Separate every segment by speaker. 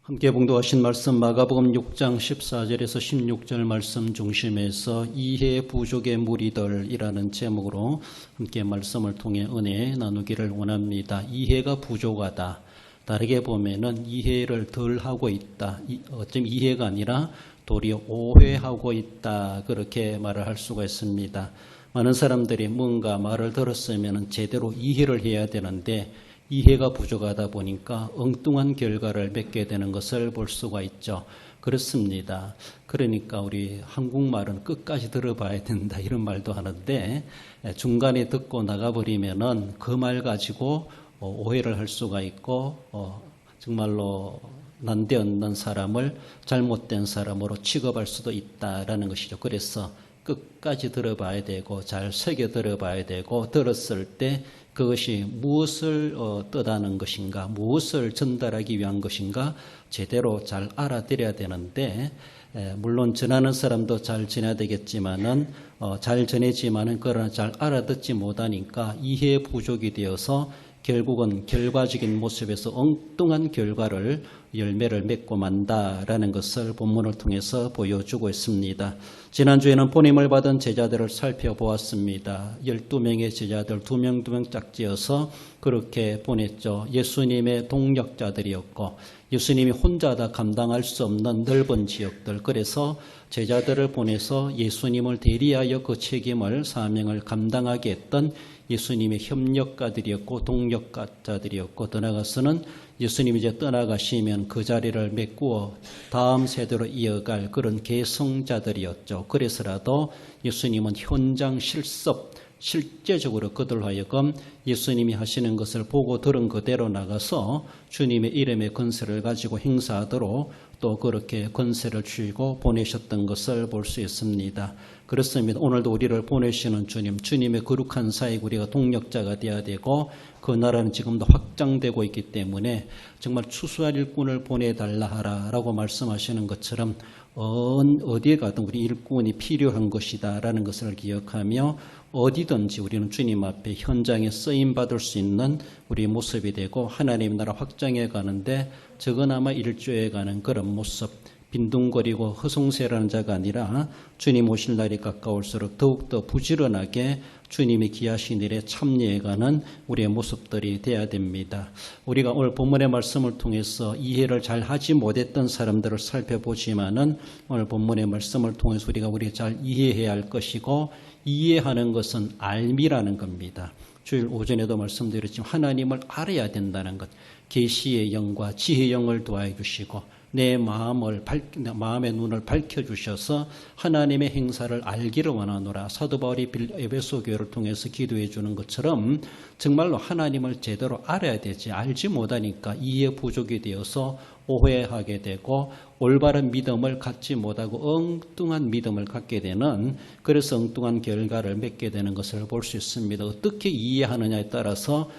Speaker 1: 함께 봉독하신 말씀 마가복음 6장 14절에서 16절 말씀 중심에서 이해 부족의 무리들이라는 제목으로 함께 말씀을 통해 은혜 나누기를 원합니다. 이해가 부족하다. 다르게 보면은 이해를 덜 하고 있다. 어쩜 이해가 아니라 도리어 오해하고 있다. 그렇게 말을 할 수가 있습니다. 많은 사람들이 뭔가 말을 들었으면 제대로 이해를 해야 되는데 이해가 부족하다 보니까 엉뚱한 결과를 맺게 되는 것을 볼 수가 있죠. 그렇습니다. 그러니까 우리 한국말은 끝까지 들어봐야 된다 이런 말도 하는데 중간에 듣고 나가버리면은 그 말 가지고 오해를 할 수가 있고 정말로 난데없는 사람을 잘못된 사람으로 취급할 수도 있다라는 것이죠. 그래서 끝까지 들어봐야 되고 잘 새겨 들어봐야 되고 들었을 때 그것이 무엇을 뜻하는 것인가, 무엇을 전달하기 위한 것인가 제대로 잘 알아들어야 되는데 물론 전하는 사람도 잘 전해야 되겠지만은 잘 전해지만은 그러나 잘 알아듣지 못하니까 이해 부족이 되어서 결국은 결과적인 모습에서 엉뚱한 결과를 열매를 맺고 만다라는 것을 본문을 통해서 보여주고 있습니다. 지난주에는 보냄을 받은 제자들을 살펴보았습니다. 12명의 제자들 2명 짝지어서 그렇게 보냈죠. 예수님의 동역자들이었고 예수님이 혼자 다 감당할 수 없는 넓은 지역들, 그래서 제자들을 보내서 예수님을 대리하여 그 책임을 사명을 감당하게 했던 예수님의 협력가들이었고 동역자들이었고 더 나아가서는 예수님이 이제 떠나가시면 그 자리를 메꾸어 다음 세대로 이어갈 그런 계승자들이었죠. 그래서라도 예수님은 현장 실제적으로 그들 하여금 예수님이 하시는 것을 보고 들은 그대로 나가서 주님의 이름의 권세를 가지고 행사하도록 또 그렇게 권세를 주시고 보내셨던 것을 볼 수 있습니다. 그렇습니다. 오늘도 우리를 보내시는 주님의 거룩한 사역에 우리가 동력자가 되어야 되고 그 나라는 지금도 확장되고 있기 때문에 정말 추수할 일꾼을 보내달라 하라라고 말씀하시는 것처럼 어디에 가든 우리 일꾼이 필요한 것이다라는 것을 기억하며 어디든지 우리는 주님 앞에 현장에 쓰임받을 수 있는 우리 모습이 되고 하나님 나라 확장해 가는데 적어나마 일조해 가는 그런 모습, 빈둥거리고 허송세라는 자가 아니라 주님 오실 날이 가까울수록 더욱더 부지런하게 주님이 기하신 일에 참여해가는 우리의 모습들이 되어야 됩니다. 우리가 오늘 본문의 말씀을 통해서 이해를 잘 하지 못했던 사람들을 살펴보지만은 오늘 본문의 말씀을 통해서 우리가 잘 이해해야 할 것이고 이해하는 것은 알미라는 겁니다. 주일 오전에도 말씀드렸지만 하나님을 알아야 된다는 것, 계시의 영과 지혜의 영을 도와해 주시고 내 마음의 눈을 밝혀주셔서 하나님의 행사를 알기를 원하노라. 사도 바울이 에베소 교회를 통해서 기도해 주는 것처럼 정말로 하나님을 제대로 알아야 되지 알지 못하니까 이해 부족이 되어서 오해하게 되고 올바른 믿음을 갖지 못하고 엉뚱한 믿음을 갖게 되는, 그래서 엉뚱한 결과를 맺게 되는 것을 볼 수 있습니다. 어떻게 이해하느냐에 따라서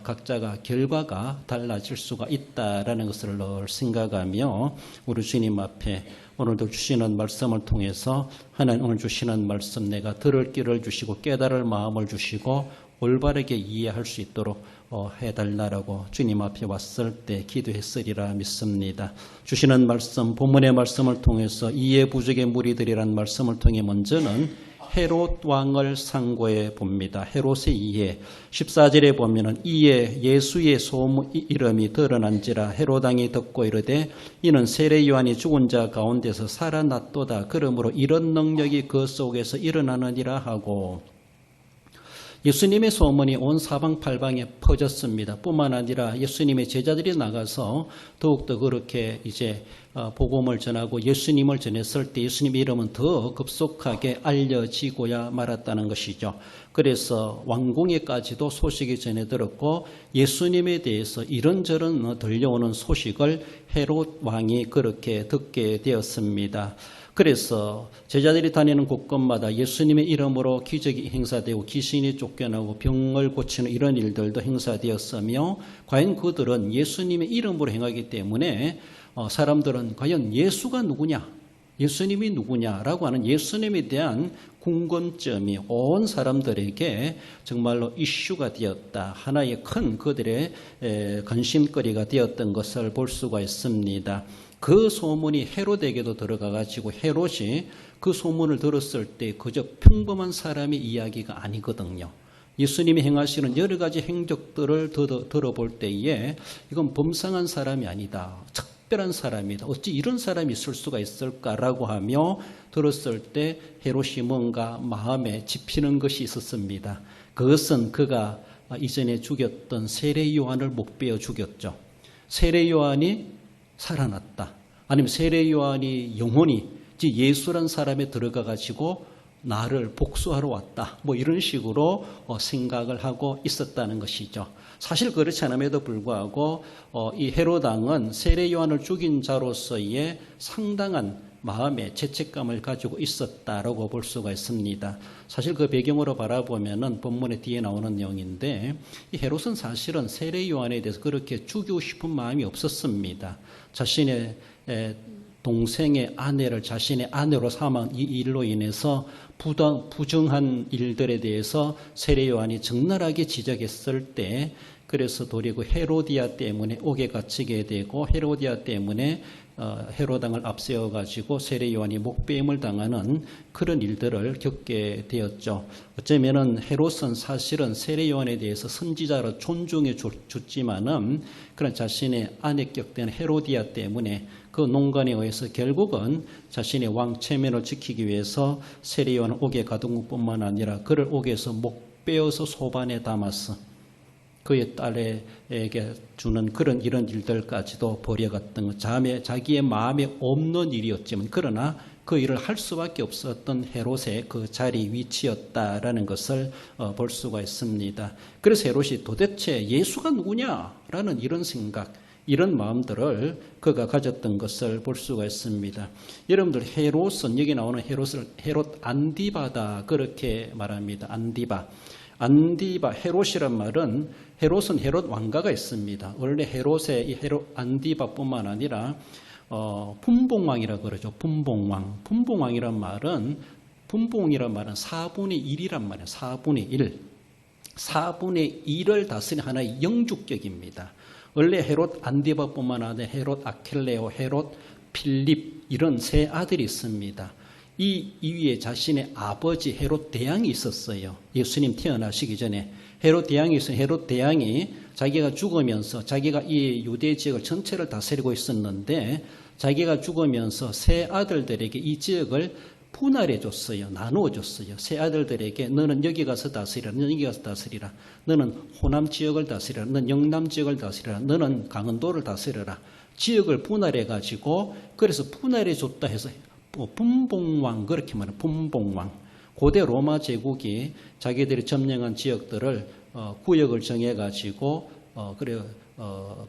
Speaker 1: 각자가 결과가 달라질 수가 있다라는 것을 늘 생각하며 우리 주님 앞에 오늘도 주시는 말씀을 통해서 하나님 오늘 주시는 말씀 내가 들을 길을 주시고 깨달을 마음을 주시고 올바르게 이해할 수 있도록 해달라고 주님 앞에 왔을 때 기도했으리라 믿습니다. 주시는 말씀, 본문의 말씀을 통해서 이해 부족의 무리들이라는 말씀을 통해 먼저는 헤롯 왕을 상고해 봅니다. 헤롯의 이해 14절에 보면은 이에 예수의 이름이 드러난지라 헤롯 왕이 듣고 이르되 이는 세례 요한이 죽은 자 가운데서 살아났도다. 그러므로 이런 능력이 그 속에서 일어나느니라 하고 예수님의 소문이 온 사방팔방에 퍼졌습니다. 뿐만 아니라 예수님의 제자들이 나가서 더욱더 그렇게 이제 복음을 전하고 예수님을 전했을 때 예수님의 이름은 더 급속하게 알려지고야 말았다는 것이죠. 그래서 왕궁에까지도 소식이 전해 들었고 예수님에 대해서 이런저런 들려오는 소식을 헤롯 왕이 그렇게 듣게 되었습니다. 그래서 제자들이 다니는 곳곳마다 예수님의 이름으로 기적이 행사되고 귀신이 쫓겨나고 병을 고치는 이런 일들도 행사되었으며 과연 그들은 예수님의 이름으로 행하기 때문에 사람들은 과연 예수가 누구냐? 예수님이 누구냐라고 하는 예수님에 대한 궁금점이 온 사람들에게 정말로 이슈가 되었다. 하나의 큰 그들의 관심거리가 되었던 것을 볼 수가 있습니다. 그 소문이 헤롯에게도 들어가가지고 헤롯이 그 소문을 들었을 때 그저 평범한 사람의 이야기가 아니거든요. 예수님이 행하시는 여러 가지 행적들을 들어볼 때에 이건 범상한 사람이 아니다. 특별한 사람이다. 어찌 이런 사람이 있을 수가 있을까라고 하며 들었을 때 헤롯이 뭔가 마음에 집히는 것이 있었습니다. 그것은 그가 이전에 죽였던 세례 요한을 목베어 죽였죠. 세례 요한이 살아났다. 아니면 세례 요한이 영혼이 예수란 사람에 들어가 가지고 나를 복수하러 왔다. 뭐 이런 식으로 생각을 하고 있었다는 것이죠. 사실 그렇지 않음에도 불구하고 이 헤롯 왕은 세례 요한을 죽인 자로서의 상당한 마음의 죄책감을 가지고 있었다라고 볼 수가 있습니다. 사실 그 배경으로 바라보면은 본문의 뒤에 나오는 내용인데 이 헤롯은 사실은 세례 요한에 대해서 그렇게 죽이고 싶은 마음이 없었습니다. 자신의 동생의 아내를 자신의 아내로 삼은 이 일로 인해서 부정한 일들에 대해서 세례 요한이 적나라하게 지적했을 때 그래서 도리어 헤로디아 때문에 옥에 갇히게 되고 헤로디아 때문에 헤롯 왕을 앞세워 가지고 세례 요한이 목배임을 당하는 그런 일들을 겪게 되었죠. 어쩌면은 헤롯은 사실은 세례 요한에 대해서 선지자로 존중해 줬지만은 그런 자신의 아내격된 헤로디아 때문에 그 농간에 의해서 결국은 자신의 왕 체면을 지키기 위해서 세례 요한을 옥에 가둔 것뿐만 아니라 그를 옥에서 목베어서 소반에 담았어. 그의 딸에게 주는 그런 이런 일들까지도 벌여갔던 것. 자기의 마음에 없는 일이었지만 그러나 그 일을 할 수밖에 없었던 헤롯의 그 자리 위치였다라는 것을 볼 수가 있습니다. 그래서 헤롯이 도대체 예수가 누구냐라는 이런 생각, 이런 마음들을 그가 가졌던 것을 볼 수가 있습니다. 여러분들 헤롯은 여기 나오는 헤롯을 헤롯 안디바다 그렇게 말합니다. 안디바 헤롯이란 말은 헤롯은 헤롯 왕가가 있습니다. 원래 헤롯의 이 헤롯 안디바뿐만 아니라 분봉왕이라고 그러죠. 분봉왕이란 말은 분봉이란 말은 4분의 1이란 말이에요. 4분의 1을 다스리는 하나의 영주격입니다. 원래 헤롯 안디바뿐만 아니라 헤롯 아켈레오, 헤롯 필립 이런 세 아들이 있습니다. 이 위에 자신의 아버지 헤롯 대왕이 있었어요. 예수님 태어나시기 전에 헤롯 대왕이 있어요. 헤롯 대왕이 자기가 죽으면서 자기가 이 유대 지역을 전체를 다스리고 있었는데 자기가 죽으면서 세 아들들에게 이 지역을 분할해 줬어요. 나누어 줬어요. 세 아들들에게 너는 여기 가서 다스리라. 너는 여기 가서 다스리라. 너는 호남 지역을 다스리라. 너는 영남 지역을 다스리라. 너는 강원도를 다스리라. 지역을 분할해 가지고 그래서 분할해 줬다 해서 분봉왕 그렇게 말해요. 분봉왕. 고대 로마 제국이 자기들이 점령한 지역들을 구역을 정해 가지고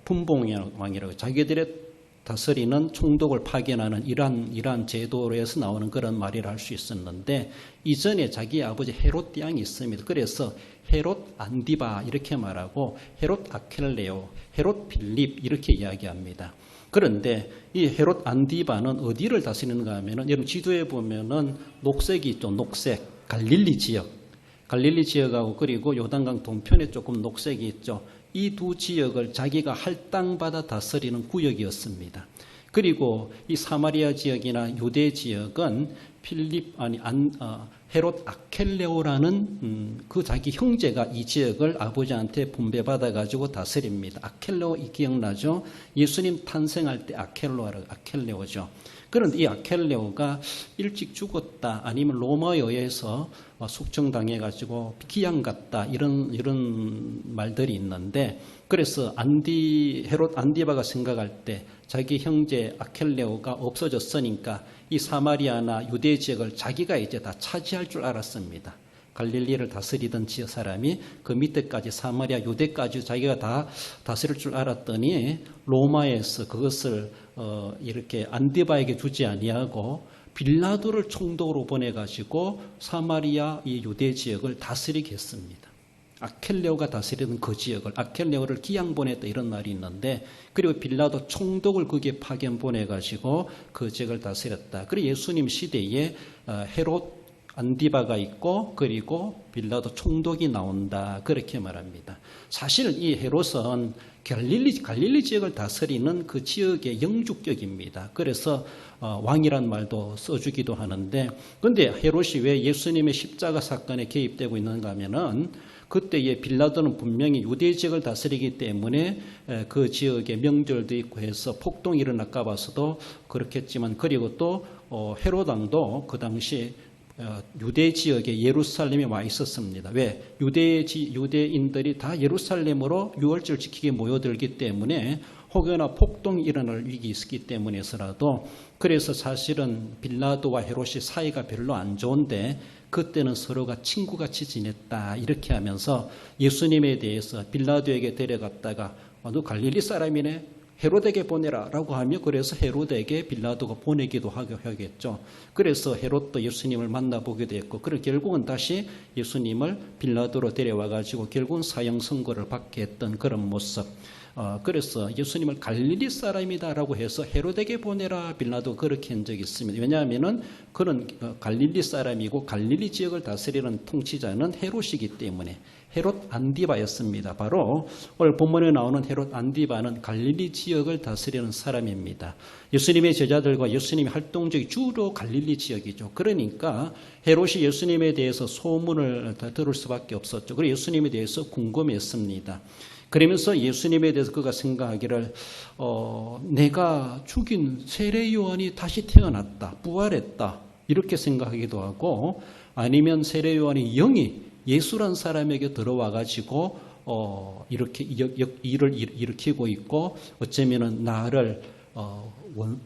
Speaker 1: 분봉왕이라고 자기들의 다스리는 총독을 파견하는 이러한 제도에서 나오는 그런 말이라 할 수 있었는데 이전에 자기 아버지 헤롯 대왕이 있습니다. 그래서 헤롯 안디바 이렇게 말하고 헤롯 아켈레오, 헤롯 필립 이렇게 이야기합니다. 그런데 이 헤롯 안디바는 어디를 다스리는가 하면은 여러분 지도에 보면은 녹색이 있죠. 녹색. 갈릴리 지역하고 그리고 요단강 동편에 조금 녹색이 있죠. 이 두 지역을 자기가 할당받아 다스리는 구역이었습니다. 그리고 이 사마리아 지역이나 유대 지역은 헤롯 아켈레오라는 그 자기 형제가 이 지역을 아버지한테 분배받아 가지고 다스립니다. 아켈레오 기억나죠? 예수님 탄생할 때 아켈레오죠. 그런데 이 아켈레오가 일찍 죽었다 아니면 로마에 의해서 숙청당해 가지고 기양갔다 이런 말들이 있는데 그래서 헤롯 안디바가 생각할 때 자기 형제 아켈레오가 없어졌으니까 이 사마리아나 유대 지역을 자기가 이제 다 차지할 줄 알았습니다. 갈릴리를 다스리던 지역 사람이 그 밑에까지 사마리아 유대까지 자기가 다 다스릴 줄 알았더니 로마에서 그것을 이렇게 안디바에게 주지 아니하고 빌라도를 총독으로 보내가지고 사마리아 이 유대 지역을 다스리게 했습니다. 아켈레오가 다스리던 그 지역을 아켈레오를 기양 보냈다 이런 말이 있는데, 그리고 빌라도 총독을 거기에 파견 보내가지고 그 지역을 다스렸다. 그리고 예수님 시대에 헤롯 안디바가 있고 그리고 빌라도 총독이 나온다 그렇게 말합니다. 사실 이 헤롯은 갈릴리 지역을 다스리는 그 지역의 영주격입니다. 그래서 왕이란 말도 써주기도 하는데, 그런데 헤롯이 왜 예수님의 십자가 사건에 개입되고 있는가 하면은, 그때의 빌라도는 분명히 유대 지역을 다스리기 때문에 그 지역에 명절도 있고 해서 폭동이 일어날까 봐서도 그렇겠지만, 그리고 또 헤롯 왕도 그 당시 유대 지역에 예루살렘에 와 있었습니다. 왜? 유대인들이 다 예루살렘으로 유월절 지키게 모여들기 때문에 혹여나 폭동이 일어날 위기 있었기 때문에서라도, 그래서 사실은 빌라도와 헤롯이 사이가 별로 안 좋은데 그때는 서로가 친구같이 지냈다 이렇게 하면서 예수님에 대해서 빌라도에게 데려갔다가 너 갈릴리 사람이네, 헤롯에게 보내라 라고 하며, 그래서 헤롯에게 빌라도가 보내기도 하겠죠. 그래서 헤롯도 예수님을 만나보기도 했고, 그리고 결국은 다시 예수님을 빌라도로 데려와 가지고 결국은 사형 선고를 받게 했던 그런 모습. 그래서 예수님을 갈릴리 사람이다라고 해서 헤롯에게 보내라 빌라도 그렇게 한 적이 있습니다. 왜냐하면은 그는 갈릴리 사람이고 갈릴리 지역을 다스리는 통치자는 헤롯이기 때문에 헤롯 안디바였습니다. 바로 오늘 본문에 나오는 헤롯 안디바는 갈릴리 지역을 다스리는 사람입니다. 예수님의 제자들과 예수님의 활동적이 주로 갈릴리 지역이죠. 그러니까 헤롯이 예수님에 대해서 소문을 다 들을 수밖에 없었죠. 그리고 예수님에 대해서 궁금했습니다. 그러면서 예수님에 대해서 그가 생각하기를 내가 죽인 세례 요한이 다시 태어났다, 부활했다 이렇게 생각하기도 하고, 아니면 세례 요한이 영이 예수란 사람에게 들어와 가지고 이렇게 일을 일으키고 있고, 어쩌면은 나를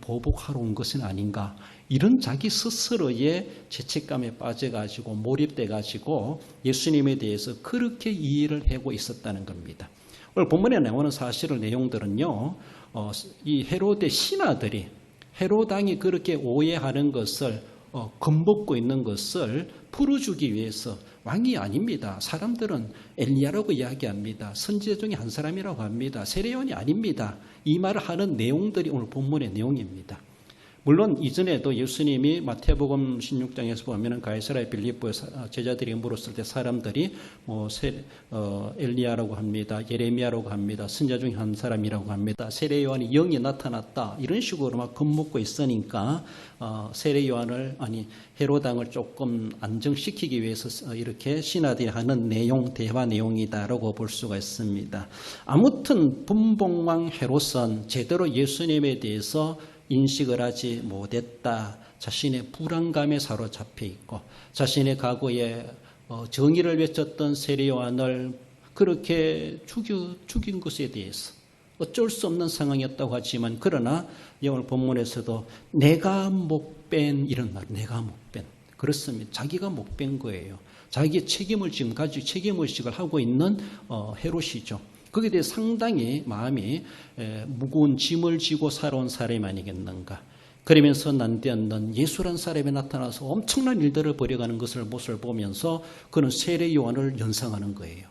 Speaker 1: 보복하러 온 것은 아닌가, 이런 자기 스스로의 죄책감에 빠져가지고 몰입돼가지고 예수님에 대해서 그렇게 이해를 하고 있었다는 겁니다. 오늘 본문에 나오는 사실의 내용들은요, 이 헤롯의 신하들이 헤롯 왕이 그렇게 오해하는 것을 겁먹고 있는 것을 풀어주기 위해서, 왕이 아닙니다, 사람들은 엘리야라고 이야기합니다, 선지자 중에 한 사람이라고 합니다, 세례요한이 아닙니다, 이 말을 하는 내용들이 오늘 본문의 내용입니다. 물론 이전에도 예수님이 마태복음 16장에서 보면 가이사랴 빌립보에 제자들이 물었을 때 사람들이 엘리야라고 합니다, 예레미야라고 합니다, 선지자 중에 한 사람이라고 합니다, 세례 요한이 영이 나타났다 이런 식으로 막 겁먹고 있으니까 세례 요한을 헤롯 왕을 조금 안정시키기 위해서 이렇게 신하들이 하는 내용, 대화 내용이다라고 볼 수가 있습니다. 아무튼 분봉왕 헤롯은 제대로 예수님에 대해서 인식을 하지 못했다. 자신의 불안감에 사로잡혀 있고, 자신의 과거에 정의를 외쳤던 세례 요한을 그렇게 죽인 것에 대해서 어쩔 수 없는 상황이었다고 하지만, 그러나 오늘 본문에서도 내가 못 뺀 이런 말, 내가 못 뺀, 그렇습니다. 자기가 못 뺀 거예요. 자기의 책임을 지금 가지고 책임의식을 하고 있는 헤롯이죠. 거기에 대해 상당히 마음이 무거운 짐을 지고 살아온 사람이 아니겠는가. 그러면서 난데없는 예수란 사람이 나타나서 엄청난 일들을 벌여가는 모습을 보면서 그는 세례 요한을 연상하는 거예요.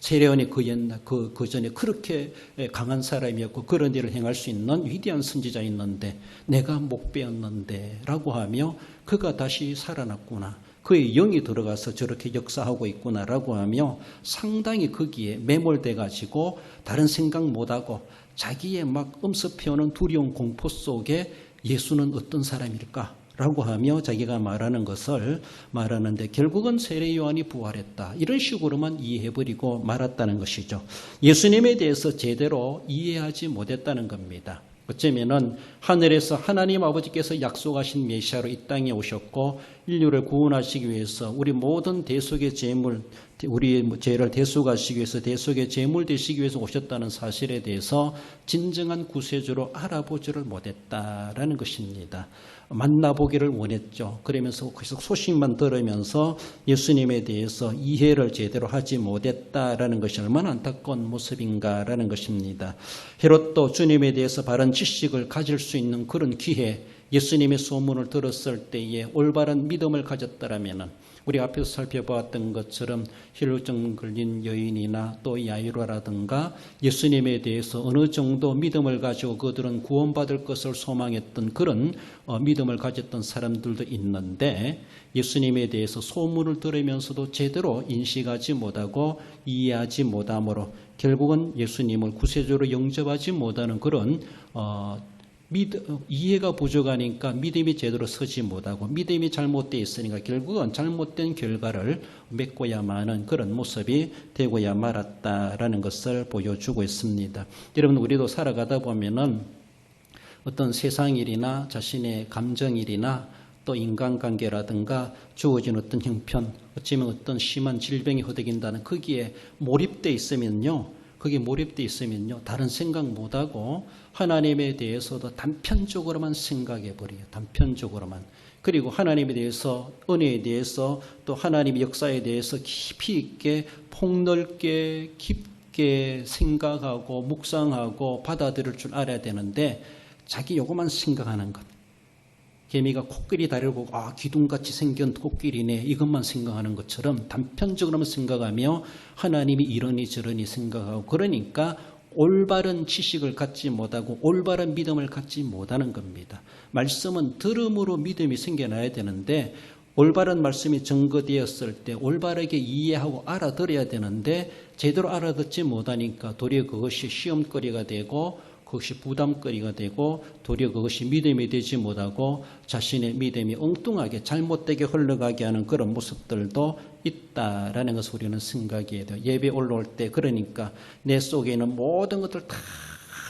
Speaker 1: 세례 요한이 그 전에 그렇게 강한 사람이었고 그런 일을 행할 수 있는 위대한 선지자였는데 내가 못 빼었는데 라고 하며 그가 다시 살아났구나, 그의 영이 들어가서 저렇게 역사하고 있구나라고 하며 상당히 거기에 매몰돼 가지고 다른 생각 못하고 자기의 막 엄습해오는 두려운 공포 속에 예수는 어떤 사람일까? 라고 하며 자기가 말하는 것을 말하는데, 결국은 세례 요한이 부활했다 이런 식으로만 이해해버리고 말았다는 것이죠. 예수님에 대해서 제대로 이해하지 못했다는 겁니다. 어쩌면은 하늘에서 하나님 아버지께서 약속하신 메시아로 이 땅에 오셨고 인류를 구원하시기 위해서 우리 모든 대속의 제물, 우리 죄를 대속하시기 위해서 대속의 제물 되시기 위해서 오셨다는 사실에 대해서 진정한 구세주로 알아보지를 못했다라는 것입니다. 만나보기를 원했죠. 그러면서 계속 소식만 들으면서 예수님에 대해서 이해를 제대로 하지 못했다라는 것이 얼마나 안타까운 모습인가라는 것입니다. 헤롯도 주님에 대해서 바른 지식을 가질 수 있는 그런 기회, 예수님의 소문을 들었을 때에 올바른 믿음을 가졌다라면, 우리 앞에서 살펴보았던 것처럼 혈루증 걸린 여인이나 또 야이로라든가 예수님에 대해서 어느 정도 믿음을 가지고 그들은 구원받을 것을 소망했던 그런 믿음을 가졌던 사람들도 있는데 예수님에 대해서 소문을 들으면서도 제대로 인식하지 못하고 이해하지 못함으로 결국은 예수님을 구세주로 영접하지 못하는 그런 이해가 부족하니까 믿음이 제대로 서지 못하고 믿음이 잘못되어 있으니까 결국은 잘못된 결과를 맺고야만 하는 그런 모습이 되고야 말았다라는 것을 보여주고 있습니다. 여러분 우리도 살아가다 보면은 어떤 세상 일이나 자신의 감정 일이나 또 인간관계라든가 주어진 어떤 형편, 어쩌면 어떤 심한 질병이 허덕인다는 거기에 몰입되어 있으면요. 다른 생각 못하고 하나님에 대해서도 단편적으로만 생각해버려요. 단편적으로만. 그리고 하나님에 대해서, 은혜에 대해서, 또 하나님의 역사에 대해서 깊이 있게, 폭넓게, 깊게 생각하고, 묵상하고, 받아들일 줄 알아야 되는데, 자기 요것만 생각하는 것. 개미가 코끼리 다리를 보고 기둥같이 생긴 코끼리네 이것만 생각하는 것처럼 단편적으로만 생각하며 하나님이 이러니 저러니 생각하고 그러니까 올바른 지식을 갖지 못하고 올바른 믿음을 갖지 못하는 겁니다. 말씀은 들음으로 믿음이 생겨나야 되는데 올바른 말씀이 증거되었을 때 올바르게 이해하고 알아들어야 되는데 제대로 알아듣지 못하니까 도리어 그것이 시험거리가 되고 그것이 부담거리가 되고 도리어 그것이 믿음이 되지 못하고 자신의 믿음이 엉뚱하게 잘못되게 흘러가게 하는 그런 모습들도 있다라는 것을 우리는 생각해야 돼요. 예배 올라올 때 그러니까 내 속에 있는 모든 것들 다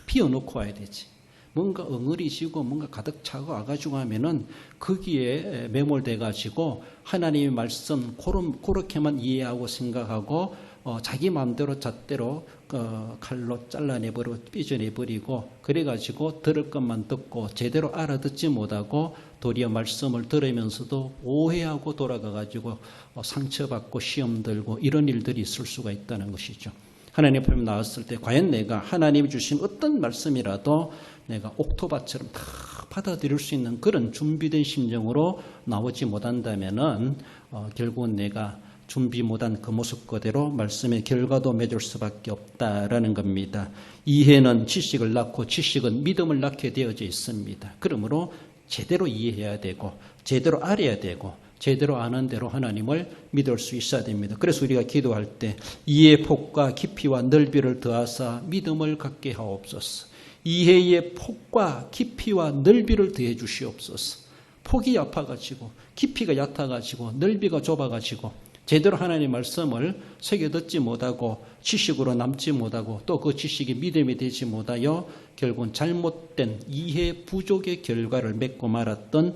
Speaker 1: 비워놓고 와야 되지. 뭔가 엉어리지고 뭔가 가득 차고 와가지고 하면은 거기에 매몰돼가지고 하나님의 말씀 그렇게만 이해하고 생각하고 자기 마음대로 잣대로 칼로 잘라내버리고 삐져내버리고 그래가지고 들을 것만 듣고 제대로 알아듣지 못하고 도리어 말씀을 들으면서도 오해하고 돌아가가지고 상처받고 시험 들고 이런 일들이 있을 수가 있다는 것이죠. 하나님 앞에 나왔을 때 과연 내가 하나님이 주신 어떤 말씀이라도 내가 옥토바처럼 다 받아들일 수 있는 그런 준비된 심정으로 나오지 못한다면은 결국은 내가 준비 못한 그 모습 그대로 말씀의 결과도 맺을 수밖에 없다라는 겁니다. 이해는 지식을 낳고 지식은 믿음을 낳게 되어져 있습니다. 그러므로 제대로 이해해야 되고 제대로 알아야 되고 제대로 아는 대로 하나님을 믿을 수 있어야 됩니다. 그래서 우리가 기도할 때 이해의 폭과 깊이와 넓이를 더하사 믿음을 갖게 하옵소서. 이해의 폭과 깊이와 넓이를 더해 주시옵소서. 폭이 얕아가지고 깊이가 얕아가지고 넓이가 좁아가지고 제대로 하나님의 말씀을 새겨 듣지 못하고 지식으로 남지 못하고 또 그 지식이 믿음이 되지 못하여 결국은 잘못된 이해 부족의 결과를 맺고 말았던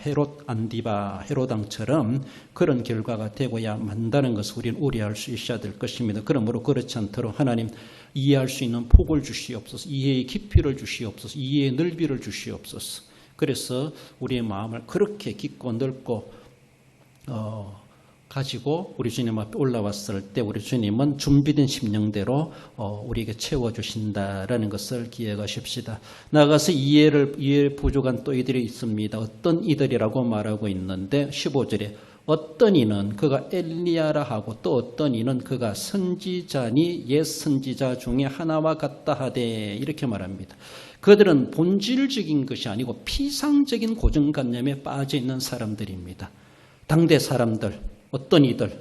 Speaker 1: 헤롯 안디바 헤로당처럼 그런 결과가 되고야 만다는 것을 우리는 우려할 수 있어야 될 것입니다. 그러므로 그렇지 않도록 하나님 이해할 수 있는 폭을 주시옵소서. 이해의 깊이를 주시옵소서. 이해의 넓이를 주시옵소서. 그래서 우리의 마음을 그렇게 깊고 넓고 가지고 우리 주님 앞에 올라왔을 때 우리 주님은 준비된 심령대로 우리에게 채워주신다라는 것을 기억하십시다. 나아가서 이해 부족한 또 이들이 있습니다. 어떤 이들이라고 말하고 있는데 15절에 어떤 이는 그가 엘리야라 하고 또 어떤 이는 그가 선지자니 옛 선지자 중에 하나와 같다 하되 이렇게 말합니다. 그들은 본질적인 것이 아니고 피상적인 고정관념에 빠져 있는 사람들입니다. 당대 사람들 어떤 이들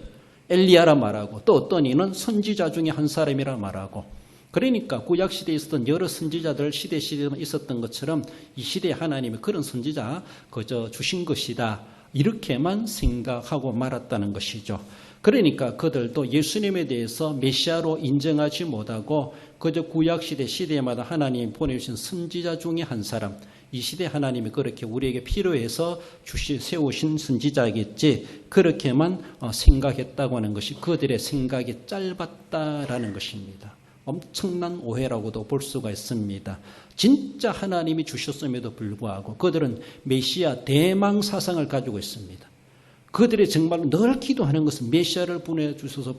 Speaker 1: 엘리야라 말하고 또 어떤 이는 선지자 중에 한 사람이라 말하고 그러니까 구약시대에 있었던 여러 선지자들 시대에 있었던 것처럼 이 시대에 하나님이 그런 선지자 그저 주신 것이다 이렇게만 생각하고 말았다는 것이죠. 그러니까 그들도 예수님에 대해서 메시아로 인정하지 못하고 그저 구약시대 시대마다 하나님이 보내주신 선지자 중에 한 사람 이 시대 하나님이 그렇게 우리에게 필요해서 세우신 선지자겠지 그렇게만 생각했다고 하는 것이 그들의 생각이 짧았다라는 것입니다. 엄청난 오해라고도 볼 수가 있습니다. 진짜 하나님이 주셨음에도 불구하고 그들은 메시아 대망 사상을 가지고 있습니다. 그들이 정말 늘 기도하는 것은 메시아를 보내주셔서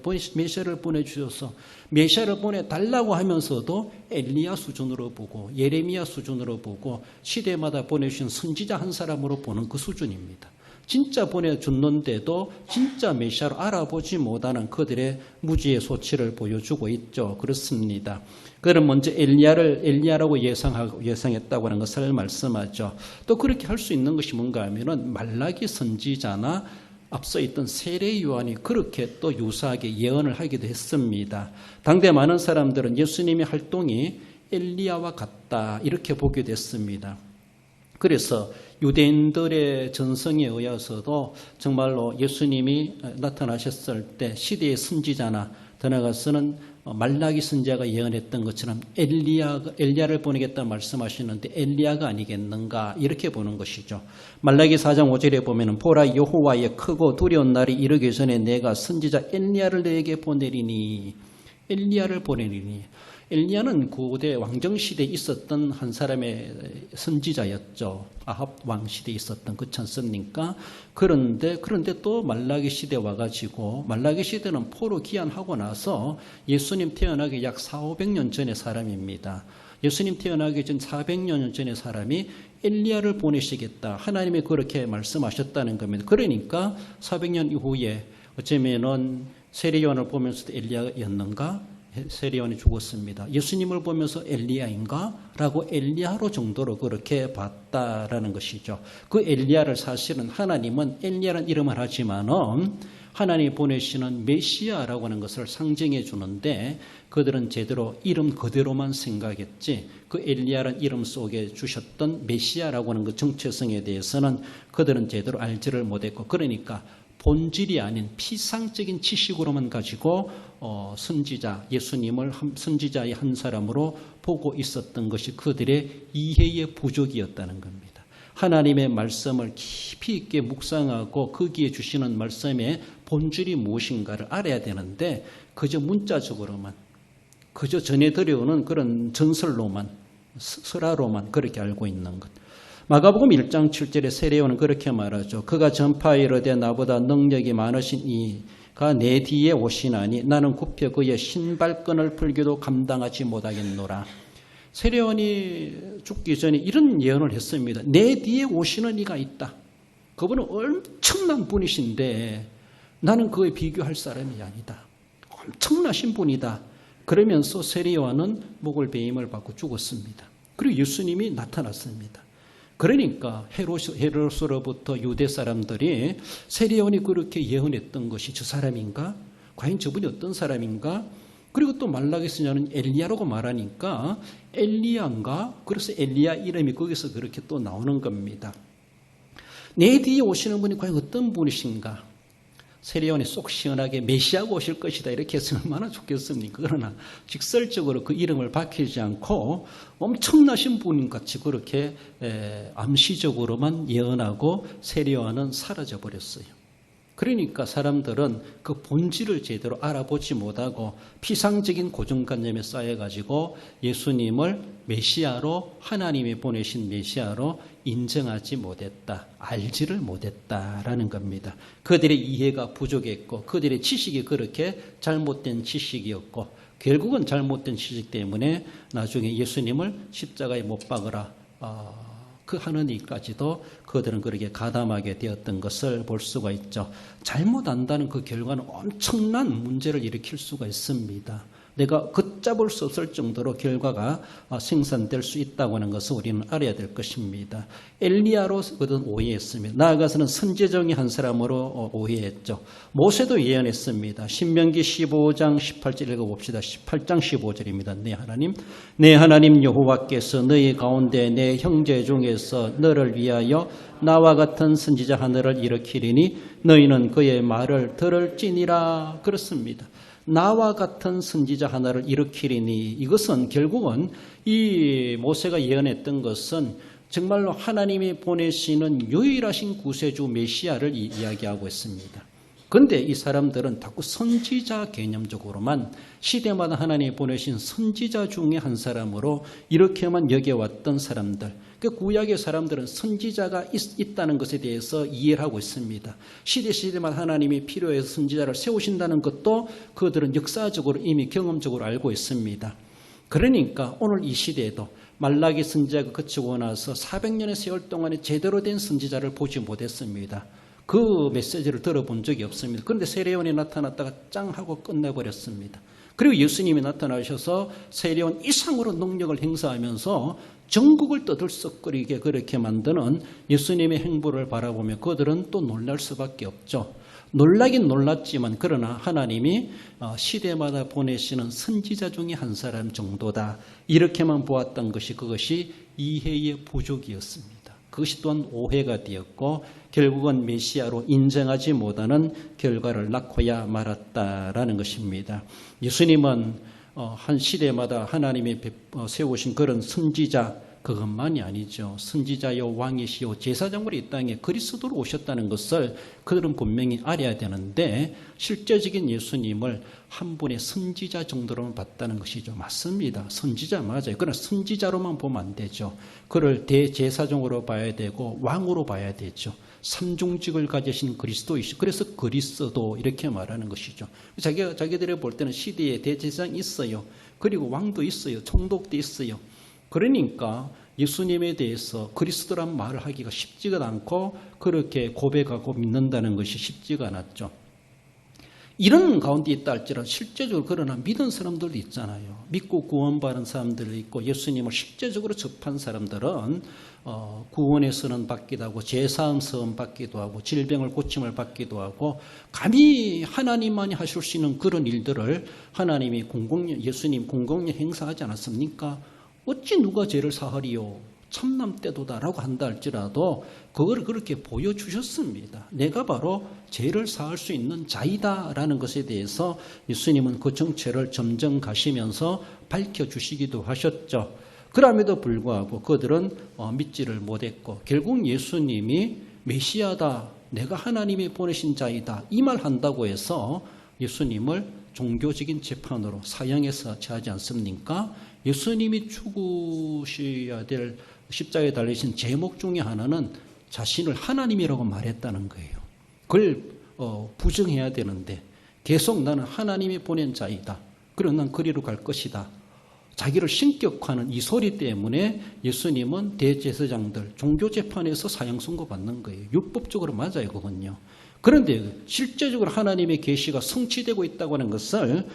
Speaker 1: 메시아를 보내달라고 하면서도 엘리야 수준으로 보고 예레미야 수준으로 보고 시대마다 보내주신 선지자 한 사람으로 보는 그 수준입니다. 진짜 보내줬는데도 진짜 메시아로 알아보지 못하는 그들의 무지의 소치를 보여주고 있죠. 그렇습니다. 그는 먼저 엘리야라고 예상했다고 하는 것을 말씀하죠. 또 그렇게 할 수 있는 것이 뭔가 하면은 말라기 선지자나 앞서 있던 세례 요한이 그렇게 또 유사하게 예언을 하기도 했습니다. 당대 많은 사람들은 예수님의 활동이 엘리야와 같다 이렇게 보게 됐습니다. 그래서 유대인들의 전성에 의해서도 정말로 예수님이 나타나셨을 때 시대의 선지자나 더 나아가서는 말라기 선지자가 예언했던 것처럼 엘리야를 보내겠다 말씀하시는데 엘리야가 아니겠는가 이렇게 보는 것이죠. 말라기 4장 5절에 보면은 보라 여호와의 크고 두려운 날이 이르기 전에 내가 선지자 엘리야를 너에게 보내리니 엘리야를 보내리니 엘리야는 고대 왕정시대에 있었던 한 사람의 선지자였죠. 아합 왕시대에 있었던 그렇지 않습니까? 그런데 또 말라기 시대에 와가지고 말라기 시대는 포로 귀환하고 나서 예수님 태어나기 약 400~500년 전의 사람입니다. 예수님 태어나기 전 400년 전의 사람이 엘리야를 보내시겠다. 하나님이 그렇게 말씀하셨다는 겁니다. 그러니까 400년 이후에 어쩌면은 세례 요한을 보면서도 엘리야였는가? 세례 요한이 죽었습니다. 예수님을 보면서 엘리야인가? 라고 엘리야로 정도로 그렇게 봤다라는 것이죠. 그 엘리야를 사실은 하나님은 엘리야라는 이름을 하지만은 하나님이 보내시는 메시아라고 하는 것을 상징해 주는데 그들은 제대로 이름 그대로만 생각했지 그 엘리야라는 이름 속에 주셨던 메시아라고 하는 그 정체성에 대해서는 그들은 제대로 알지를 못했고 그러니까 본질이 아닌 피상적인 지식으로만 가지고 선지자 예수님을 선지자의 한 사람으로 보고 있었던 것이 그들의 이해의 부족이었다는 겁니다. 하나님의 말씀을 깊이 있게 묵상하고 거기에 주시는 말씀의 본질이 무엇인가를 알아야 되는데 그저 문자적으로만 그저 전해 들여오는 그런 전설로만 설화로만 그렇게 알고 있는 것. 마가복음 1장 7절에 세례요한은 그렇게 말하죠. 그가 전파이르되 나보다 능력이 많으신 이가 내 뒤에 오시나니 나는 굽혀 그의 신발끈을 풀기도 감당하지 못하겠노라. 세례요한이 죽기 전에 이런 예언을 했습니다. 내 뒤에 오시는 이가 있다. 그분은 엄청난 분이신데 나는 그에 비교할 사람이 아니다. 엄청나신 분이다. 그러면서 세례요한은 목을 베임을 받고 죽었습니다. 그리고 예수님이 나타났습니다. 그러니까 헤롯으로부터 유대 사람들이 세례요한이 그렇게 예언했던 것이 저 사람인가? 과연 저분이 어떤 사람인가? 그리고 또 말라기 선지자는 엘리야라고 말하니까 엘리야인가? 그래서 엘리야 이름이 거기서 그렇게 또 나오는 겁니다. 내 뒤에 오시는 분이 과연 어떤 분이신가? 세례요한이 속 시원하게 메시아가 오실 것이다 이렇게 했으면 얼마나 좋겠습니까? 그러나 직설적으로 그 이름을 밝히지 않고 엄청나신 분같이 그렇게 암시적으로만 예언하고 세례요한은 사라져 버렸어요. 그러니까 사람들은 그 본질을 제대로 알아보지 못하고 피상적인 고정관념에 쌓여가지고 예수님을 메시아로 하나님이 보내신 메시아로 인정하지 못했다. 알지를 못했다라는 겁니다. 그들의 이해가 부족했고 그들의 지식이 그렇게 잘못된 지식이었고 결국은 잘못된 지식 때문에 나중에 예수님을 십자가에 못 박으라 그 하는 일까지도 그들은 그렇게 가담하게 되었던 것을 볼 수가 있죠. 잘못 안다는 그 결과는 엄청난 문제를 일으킬 수가 있습니다. 내가 걷잡을 수 없을 정도로 결과가 생산될 수 있다고 하는 것을 우리는 알아야 될 것입니다. 엘리야로 그들은 오해했습니다. 나아가서는 선지자 한 사람으로 오해했죠. 모세도 예언했습니다. 신명기 15장 18절 읽어봅시다. 18장 15절입니다. 내 하나님 여호와께서 너희 가운데 내 형제 중에서 너를 위하여 나와 같은 선지자 하나를 일으키리니 너희는 그의 말을 들을지니라. 그렇습니다. 나와 같은 선지자 하나를 일으키리니 이것은 결국은 이 모세가 예언했던 것은 정말로 하나님이 보내시는 유일하신 구세주 메시아를 이야기하고 있습니다. 그런데 이 사람들은 자꾸 선지자 개념적으로만 시대마다 하나님이 보내신 선지자 중에 한 사람으로 이렇게만 여겨왔던 사람들. 그 구약의 사람들은 선지자가 있다는 것에 대해서 이해를 하고 있습니다. 시대마다 하나님이 필요해서 선지자를 세우신다는 것도 그들은 역사적으로 이미 경험적으로 알고 있습니다. 그러니까 오늘 이 시대에도 말라기 선지자가 거치고 나서 400년의 세월 동안에 제대로 된 선지자를 보지 못했습니다. 그 메시지를 들어본 적이 없습니다. 그런데 세례요한이 나타났다가 짱 하고 끝내버렸습니다. 그리고 예수님이 나타나셔서 세례요한 이상으로 능력을 행사하면서 전국을 떠들썩거리게 그렇게 만드는 예수님의 행보를 바라보며 그들은 또 놀랄 수밖에 없죠. 놀라긴 놀랐지만 그러나 하나님이 시대마다 보내시는 선지자 중에 한 사람 정도다. 이렇게만 보았던 것이 그것이 이해의 부족이었습니다. 그것이 또한 오해가 되었고 결국은 메시아로 인정하지 못하는 결과를 낳고야 말았다라는 것입니다. 예수님은 한 시대마다 하나님이 세우신 그런 선지자 그것만이 아니죠. 선지자요 왕이시요 제사장으로 이 땅에 그리스도로 오셨다는 것을 그들은 분명히 알아야 되는데 실제적인 예수님을 한 분의 선지자 정도로만 봤다는 것이죠. 맞습니다. 선지자 맞아요. 그러나 선지자로만 보면 안 되죠. 그를 대제사장으로 봐야 되고 왕으로 봐야 되죠. 삼중직을 가지신 그리스도이시죠. 그래서 그리스도 이렇게 말하는 것이죠. 자기들이 볼 때는 시대에 대제사장이 있어요. 그리고 왕도 있어요. 총독도 있어요. 그러니까 예수님에 대해서 그리스도란 말을 하기가 쉽지가 않고 그렇게 고백하고 믿는다는 것이 쉽지가 않았죠. 이런 가운데 있다 할지라도 실제적으로 그러나 믿은 사람들도 있잖아요. 믿고 구원받은 사람들도 있고 예수님을 실제적으로 접한 사람들은 구원의 선언 받기도 하고 제사함 선언 받기도 하고 질병을 고침을 받기도 하고 감히 하나님만이 하실 수 있는 그런 일들을 하나님이 예수님 공공연 행사하지 않았습니까? 어찌 누가 죄를 사하리요? 참남 때도다라고 한다 할지라도 그걸 그렇게 보여주셨습니다. 내가 바로 죄를 사할 수 있는 자이다라는 것에 대해서 예수님은 그 정체를 점점 가시면서 밝혀주시기도 하셨죠. 그럼에도 불구하고 그들은 믿지를 못했고 결국 예수님이 메시아다, 내가 하나님이 보내신 자이다 이 말 한다고 해서 예수님을 종교적인 재판으로 사형해서 처하지 않습니까? 예수님이 죽으셔야 될 십자가에 달리신 제목 중에 하나는 자신을 하나님이라고 말했다는 거예요. 그걸 부정해야 되는데 계속 나는 하나님이 보낸 자이다. 그럼 난 그리로 갈 것이다. 자기를 신격화하는 이 소리 때문에 예수님은 대제사장들 종교재판에서 사형 선고받는 거예요. 율법적으로 맞아요. 그건요. 그런데 실제적으로 하나님의 계시가 성취되고 있다고 하는 것을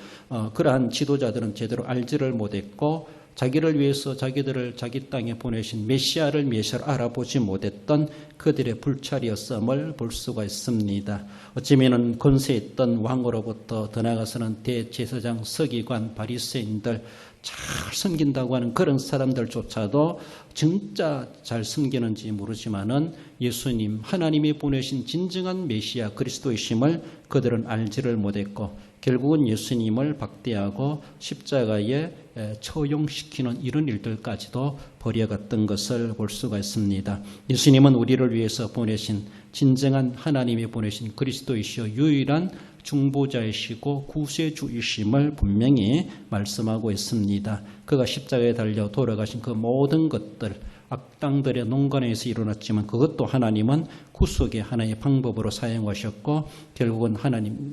Speaker 1: 그러한 지도자들은 제대로 알지를 못했고 자기를 위해서 자기들을 자기 땅에 보내신 메시아를 알아보지 못했던 그들의 불찰이었음을 볼 수가 있습니다. 어쩌면 권세 있던 왕으로부터 더 나아가서는 대제사장, 서기관, 바리새인들 잘 섬긴다고 하는 그런 사람들조차도 진짜 잘 섬기는지 모르지만은 예수님 하나님이 보내신 진정한 메시아 그리스도이심을 그들은 알지를 못했고 결국은 예수님을 박대하고 십자가에 처형시키는 이런 일들까지도 벌여갔던 것을 볼 수가 있습니다. 예수님은 우리를 위해서 보내신 진정한 하나님이 보내신 그리스도이시여 유일한 중보자이시고 구세주이심을 분명히 말씀하고 있습니다. 그가 십자가에 달려 돌아가신 그 모든 것들 악당들의 농간에서 일어났지만 그것도 하나님은 구속의 하나의 방법으로 사용하셨고 결국은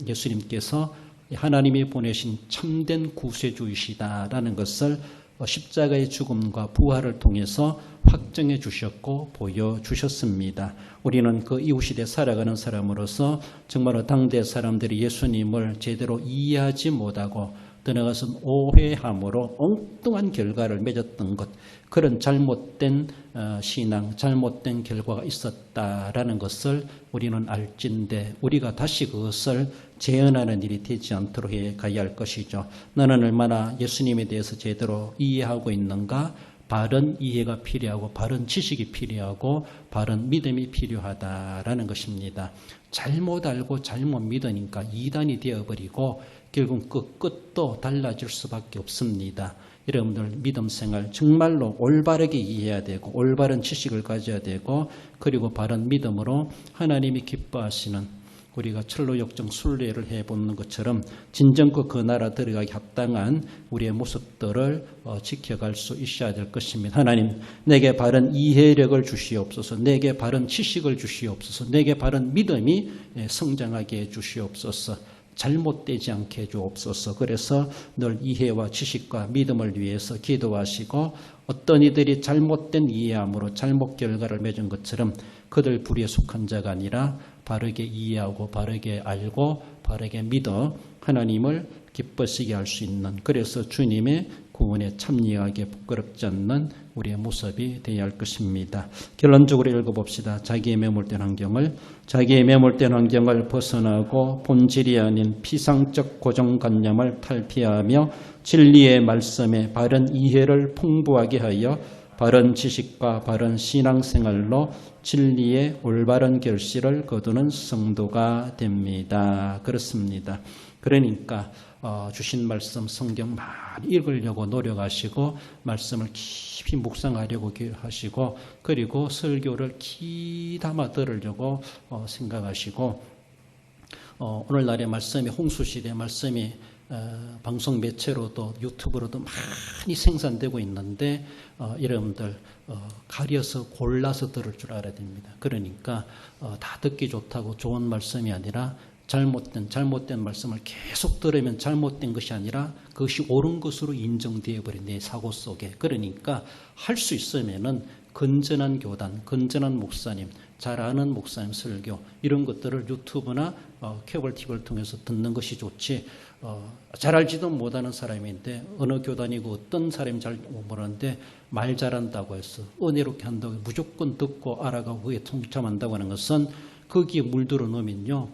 Speaker 1: 예수님께서 하나님이 보내신 참된 구세주이시다라는 것을 십자가의 죽음과 부활을 통해서 확정해 주셨고 보여주셨습니다. 우리는 그 이웃시대에 살아가는 사람으로서 정말로 당대 사람들이 예수님을 제대로 이해하지 못하고 떠나가서 오해함으로 엉뚱한 결과를 맺었던 것, 그런 잘못된 신앙, 잘못된 결과가 있었다라는 것을 우리는 알진데 우리가 다시 그것을 재현하는 일이 되지 않도록 해 가야 할 것이죠. 너는 얼마나 예수님에 대해서 제대로 이해하고 있는가? 바른 이해가 필요하고 바른 지식이 필요하고 바른 믿음이 필요하다라는 것입니다. 잘못 알고 잘못 믿으니까 이단이 되어버리고 결국 그 끝도 달라질 수밖에 없습니다. 여러분들 믿음 생활 정말로 올바르게 이해해야 되고 올바른 지식을 가져야 되고 그리고 바른 믿음으로 하나님이 기뻐하시는 우리가 철로역정 순례를 해보는 것처럼 진정 그 나라 들어가기 합당한 우리의 모습들을 지켜갈 수 있어야 될 것입니다. 하나님 내게 바른 이해력을 주시옵소서. 내게 바른 지식을 주시옵소서. 내게 바른 믿음이 성장하게 해 주시옵소서. 잘못되지 않게 해주옵소서. 그래서 늘 이해와 지식과 믿음을 위해서 기도하시고 어떤 이들이 잘못된 이해함으로 잘못 결과를 맺은 것처럼 그들 불의에 속한 자가 아니라 바르게 이해하고 바르게 알고 바르게 믿어 하나님을 기뻐시게 할 수 있는, 그래서 주님의 구원에 참여하게 부끄럽지 않는 우리의 모습이 되어야 할 것입니다. 결론적으로 읽어봅시다. 자기의 매몰된 환경을 벗어나고 본질이 아닌 피상적 고정관념을 탈피하며 진리의 말씀에 바른 이해를 풍부하게 하여 바른 지식과 바른 신앙생활로 진리의 올바른 결실을 거두는 성도가 됩니다. 그렇습니다. 그러니까 주신 말씀 성경 많이 읽으려고 노력하시고 말씀을 깊이 묵상하려고 하시고 그리고 설교를 귀담아 들으려고 생각하시고 오늘날의 말씀이 홍수시대 말씀이 방송 매체로도 유튜브로도 많이 생산되고 있는데 여러분들 가려서 골라서 들을 줄 알아야 됩니다. 그러니까 다 듣기 좋다고 좋은 말씀이 아니라 잘못된 말씀을 계속 들으면 잘못된 것이 아니라 그것이 옳은 것으로 인정되어 버린 내 사고 속에. 그러니까 할 수 있으면은 건전한 교단, 건전한 목사님, 잘 아는 목사님 설교 이런 것들을 유튜브나 케이블 TV를 통해서 듣는 것이 좋지. 잘 알지도 못하는 사람인데 어느 교단이고 어떤 사람이 잘 모르는데 말 잘한다고 해서 은혜롭게 한다고 해서 무조건 듣고 알아가고 그에 동참한다고 하는 것은 거기에 물들어 놓으면요.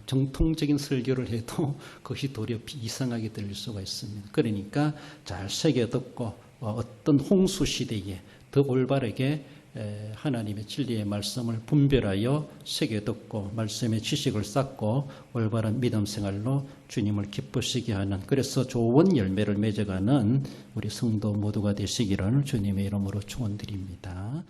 Speaker 1: 정통적인 설교를 해도 그것이 도리어 이상하게 들릴 수가 있습니다. 그러니까 잘 새겨 듣고 어떤 홍수 시대에 더 올바르게 하나님의 진리의 말씀을 분별하여 새겨 듣고 말씀의 지식을 쌓고 올바른 믿음 생활로 주님을 기쁘시게 하는, 그래서 좋은 열매를 맺어가는 우리 성도 모두가 되시기를 주님의 이름으로 축원드립니다.